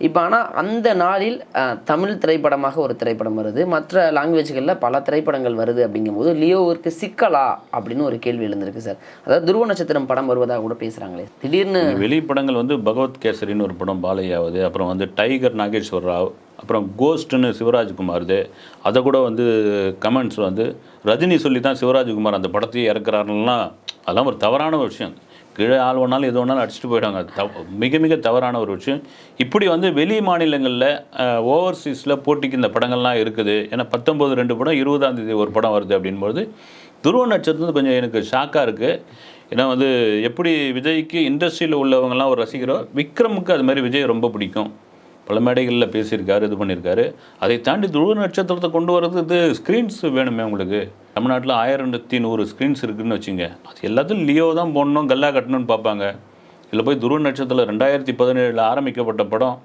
இப்ப ஆனா அந்த நாளில் தமிழ் திரைப்படமாக ஒரு திரைப்படம் வருது. மற்ற லாங்குவேஜ்கள்ல பல திரைப்படங்கள் வருது அப்படிங்கும்போது, லியோவிற்கு சிக்கலா? அப்படின்னு ஒரு கேள்வி எழுந்திருக்கு சார். அதாவது துருவ நட்சத்திரம் படம் வருவதா கூட பேசுறாங்களே. திடீர்னு வெளி படங்கள் வந்து பகவத் கேசரின்னு ஒரு படம் பாலையாவுது. அப்புறம் வந்து டைகர் நாகேஸ்வர் ராவ். அப்புறம் கோஸ்ட்ன்னு சிவராஜ்குமார்து. அத கூட வந்து கமெண்ட்ஸ் வந்து ரஜினி சொல்லி தான் சிவராஜ்குமார் அந்த படத்தையே இறக்குறாருன்னுலாம் அதெல்லாம் ஒரு தவறான ஒரு விஷயம். கீழ ஆள் வேணாலும் எது வேணாலும் அடிச்சுட்டு போயிடுவாங்க. மிக மிக தவறான ஒரு விஷயம். இப்படி வந்து வெளி மாநிலங்கள்ல ஓவர்சீஸ்ல போட்டிக்கு இந்த படங்கள்லாம் இருக்குது. ஏன்னா 19 2 படம் 20ஆம் தேதி ஒரு படம் வருது அப்படின்போது, துருவ நட்சத்திரம் கொஞ்சம் எனக்கு ஷாக்கா இருக்கு. ஏன்னா வந்து எப்படி விஜய்க்கு இண்டஸ்ட்ரியில உள்ளவங்கலாம் ஒரு ரசிகரோ, விக்ரமுக்கு அது மாரி விஜய் ரொம்ப பிடிக்கும். பல மேடைகள்ல பேசியிருக்காரு, இது பண்ணியிருக்காரு. அதை தாண்டி துருவ நட்சத்திரத்த கொண்டு வரதுக்கு ஸ்க்ரீன்ஸ் வேணுமே உங்களுக்கு. தமிழ்நாட்டில 1100 ஸ்க்ரீன்ஸ் இருக்குன்னு வச்சுங்க. அது எல்லாத்துலயும் லியோ தான் போடணும், கல்லா கட்டணும்னு பார்ப்பாங்க. இதில போய் துருவ நட்சத்திரம் 2017ல ஆரம்பிக்கப்பட்ட படம்.